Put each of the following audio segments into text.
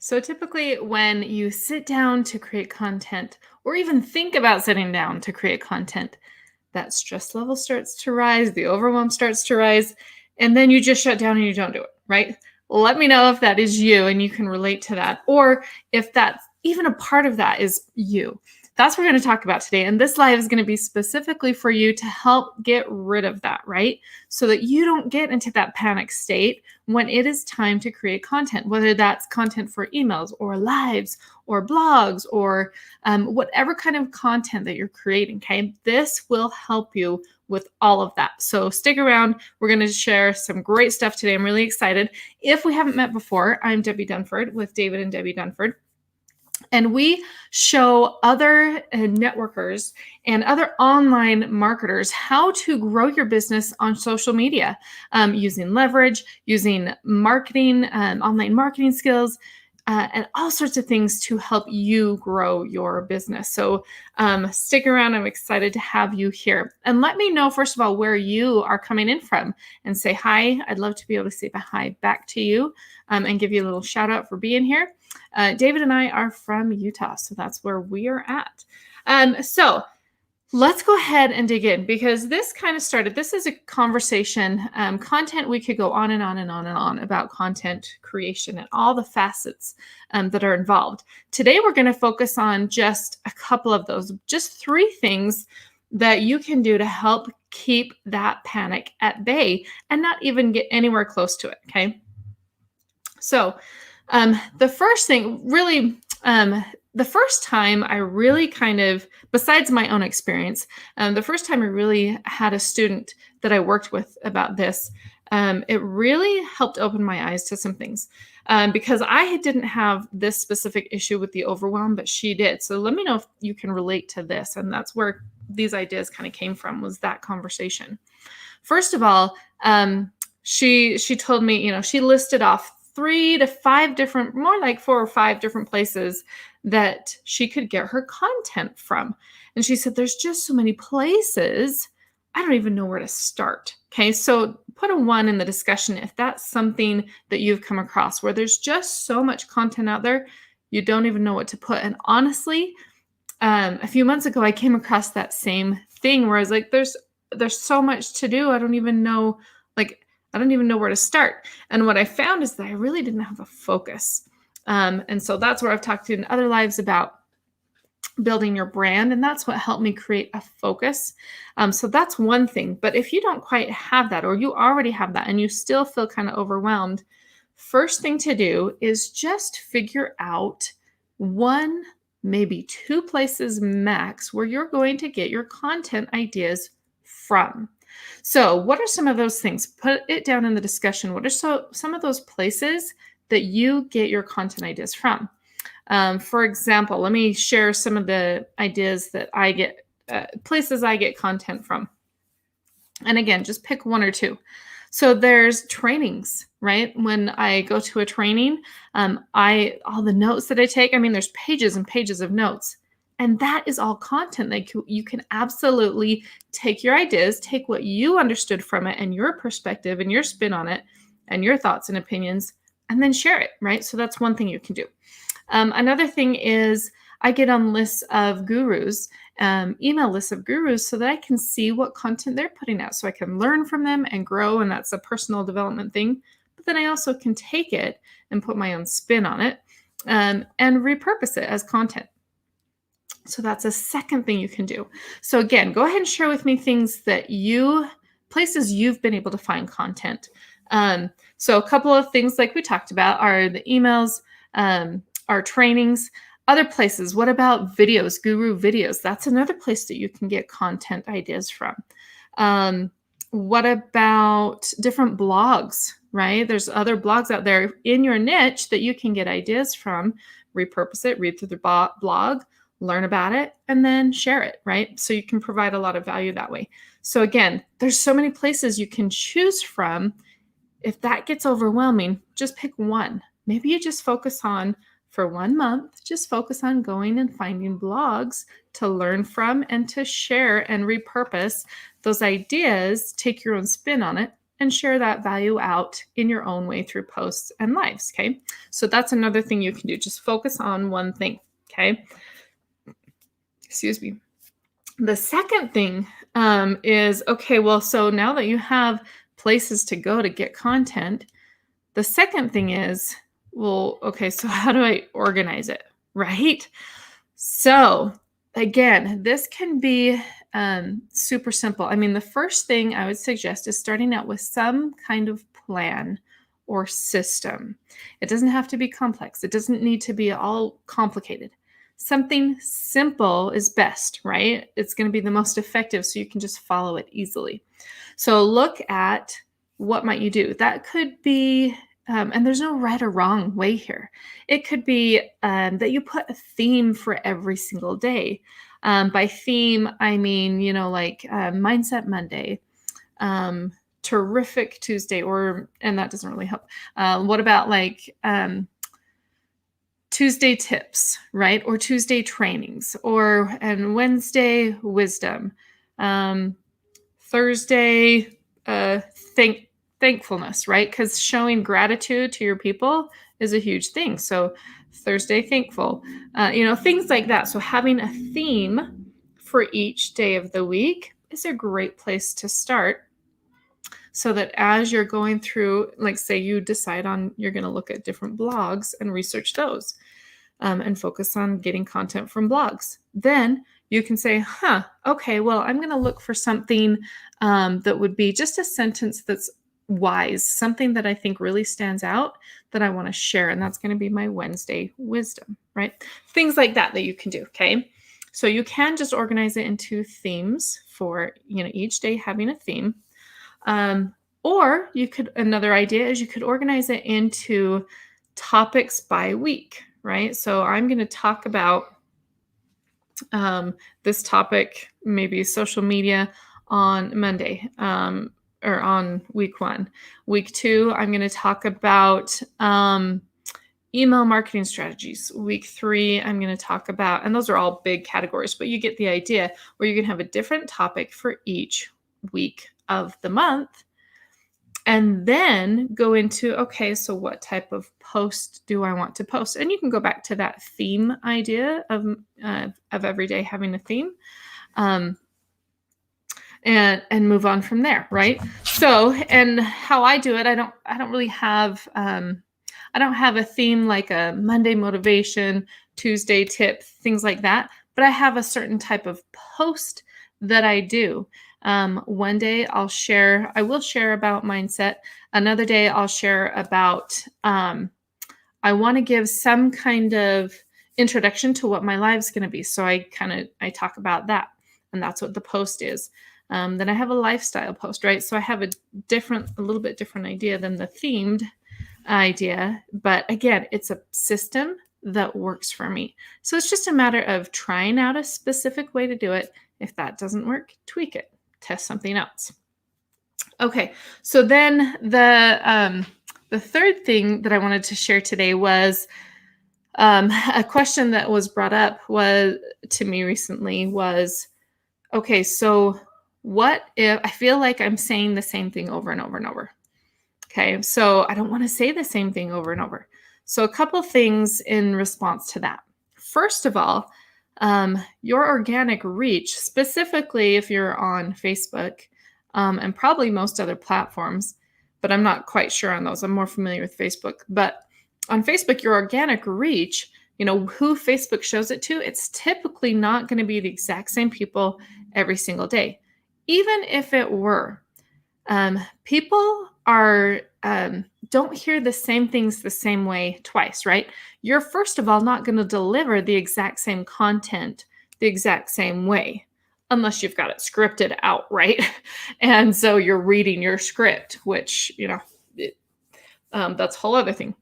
So typically, when you sit down to create content, or even think about sitting down to create content, that stress level starts to rise, the overwhelm starts to rise, and then you just shut down and you don't do it, right? Let me know if that is you and you can relate to that, or if that's even a part of that is you. That's what we're going to talk about today. And this live is going to be specifically for you to help get rid of that, right? So that you don't get into that panic state when it is time to create content, whether that's content for emails or lives or blogs or whatever kind of content that you're creating. Okay. This will help you with all of that. So stick around. We're going to share some great stuff today. I'm really excited. If we haven't met before, I'm Debbie Dunford with David and Debbie Dunford. And we show other networkers and other online marketers how to grow your business on social media using leverage, using marketing, online marketing skills, and all sorts of things to help you grow your business. So stick around. I'm excited to have you here. And let me know, first of all, where you are coming in from and say hi. I'd love to be able to say hi back to you and give you a little shout out for being here. David and I are from Utah, so that's where we are at. So let's go ahead and dig in, because this kind of started, this is a conversation, content. We could go on and on and on and on about content creation and all the facets that are involved. Today, we're going to focus on just a couple of those, just 3 things that you can do to help keep that panic at bay and not even get anywhere close to it. Okay. So the first thing, really, the first time I really kind of, besides my own experience, the first time I really had a student that I worked with about this, it really helped open my eyes to some things because I didn't have this specific issue with the overwhelm, but she did. So let me know if you can relate to this. And that's where these ideas kind of came from, was that conversation. First of all, she told me, she listed off 3 to 5 different, more like 4 or 5 different places that she could get her content from. And she said, there's just so many places, I don't even know where to start. Okay, so put a 1 in the discussion if that's something that you've come across, where there's just so much content out there, you don't even know what to put. And honestly, a few months ago, I came across that same thing where I was like, there's so much to do. I don't even know where to start. And what I found is that I really didn't have a focus. And so that's where I've talked to in other lives about building your brand. And that's what helped me create a focus. So that's one thing. But if you don't quite have that, or you already have that and you still feel kind of overwhelmed, first thing to do is just figure out 1, maybe 2 places max where you're going to get your content ideas from. So what are some of those things? Put it down in the discussion. What are some of those places that you get your content ideas from? For example, let me share some of the ideas that I get, places I get content from. And again, just pick 1 or 2. So there's trainings, right? When I go to a training, all the notes that I take, there's pages and pages of notes. And that is all content that you can absolutely take your ideas, take what you understood from it and your perspective and your spin on it and your thoughts and opinions, and then share it, right? So that's one thing you can do. Another thing is I get on lists of gurus, email lists of gurus, so that I can see what content they're putting out, so I can learn from them and grow. And that's a personal development thing. But then I also can take it and put my own spin on it and repurpose it as content. So that's a second thing you can do. So again, go ahead and share with me places you've been able to find content. So a couple of things like we talked about are the emails, our trainings, other places. What about videos, guru videos? That's another place that you can get content ideas from. What about different blogs, right? There's other blogs out there in your niche that you can get ideas from, repurpose it, read through the blog, learn about it, and then share it, right? So you can provide a lot of value that way. So again, there's so many places you can choose from. If that gets overwhelming, just pick 1. Maybe you just focus on, for 1 month, just focus on going and finding blogs to learn from and to share and repurpose those ideas, take your own spin on it, and share that value out in your own way through posts and lives. Okay. So that's another thing you can do. Just focus on one thing. Okay. Excuse me. The second thing is okay, well, so now that you have places to go to get content, the second thing is, well, okay, so how do I organize it? Right. So, again, this can be super simple. I mean, the first thing I would suggest is starting out with some kind of plan or system. It doesn't have to be complex, it doesn't need to be all complicated. Something simple is best, right? It's going to be the most effective so you can just follow it easily. So, look at what might you do. That could be and there's no right or wrong way here. It could be that you put a theme for every single day. By theme, I mean, like Mindset Monday, Terrific Tuesday, and that doesn't really help. What about like Tuesday tips, right? Or Tuesday trainings, and Wednesday wisdom, Thursday thankfulness, right? Because showing gratitude to your people is a huge thing. So Thursday thankful, things like that. So having a theme for each day of the week is a great place to start. So that as you're going through, like say you decide on, you're going to look at different blogs and research those and focus on getting content from blogs. Then you can say, okay, well, I'm going to look for something that would be just a sentence that's wise, something that I think really stands out that I want to share. And that's going to be my Wednesday wisdom, right? Things like that you can do. Okay. So you can just organize it into themes for, each day having a theme. Or another idea is you could organize it into topics by week, right? So I'm going to talk about this topic, maybe social media on Monday, or on week 1. Week 2, I'm going to talk about email marketing strategies. Week 3, I'm going to talk about, and those are all big categories, but you get the idea, where you can have a different topic for each week of the month. And then go into, okay, so what type of post do I want to post? And you can go back to that theme idea of every day having a theme, and move on from there, right? So, and how I do it, I don't really have, I don't have a theme like a Monday motivation, Tuesday tip, things like that. But I have a certain type of post that I do. One day I will share about mindset. Another day I'll share about, I want to give some kind of introduction to what my live's going to be. So I talk about that, and that's what the post is. Then I have a lifestyle post, right? So I have a little bit different idea than the themed idea. But again, it's a system that works for me. So it's just a matter of trying out a specific way to do it. If that doesn't work, tweak it. Test something else. Okay, so then the third thing that I wanted to share today was a question that was brought up to me recently was, okay, so what if I feel like I'm saying the same thing over and over and over? Okay, so I don't want to say the same thing over and over. So a couple things in response to that. First of all, your organic reach, specifically if you're on Facebook, and probably most other platforms, but I'm not quite sure on those. I'm more familiar with Facebook. But on Facebook, your organic reach, who Facebook shows it to, it's typically not going to be the exact same people every single day. Even if it were, people don't hear the same things the same way twice, right? You're first of all not going to deliver the exact same content the exact same way, unless you've got it scripted out, right? And so you're reading your script, which, that's a whole other thing.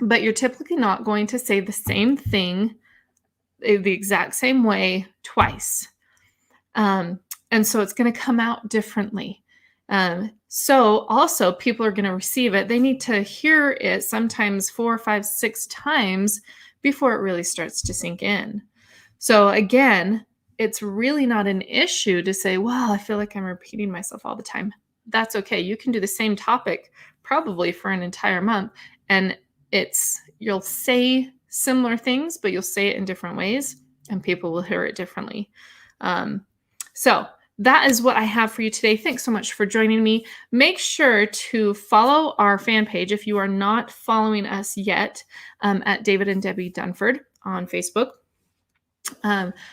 But you're typically not going to say the same thing the exact same way twice. And so it's going to come out differently. So also people are going to receive it. They need to hear it sometimes 4, 5, 6 times before it really starts to sink in. So again, it's really not an issue to say, well, I feel like I'm repeating myself all the time. that's okay. You can do the same topic probably for an entire month, and you'll say similar things, but you'll say it in different ways, and people will hear it differently. So that is what I have for you today. Thanks so much for joining me. Make sure to follow our fan page if you are not following us yet, at David and Debbie Dunford on Facebook.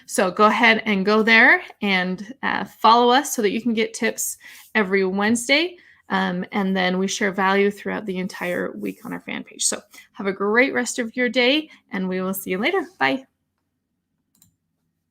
So go ahead and go there and follow us so that you can get tips every Wednesday. And then we share value throughout the entire week on our fan page. So have a great rest of your day, and we will see you later. Bye.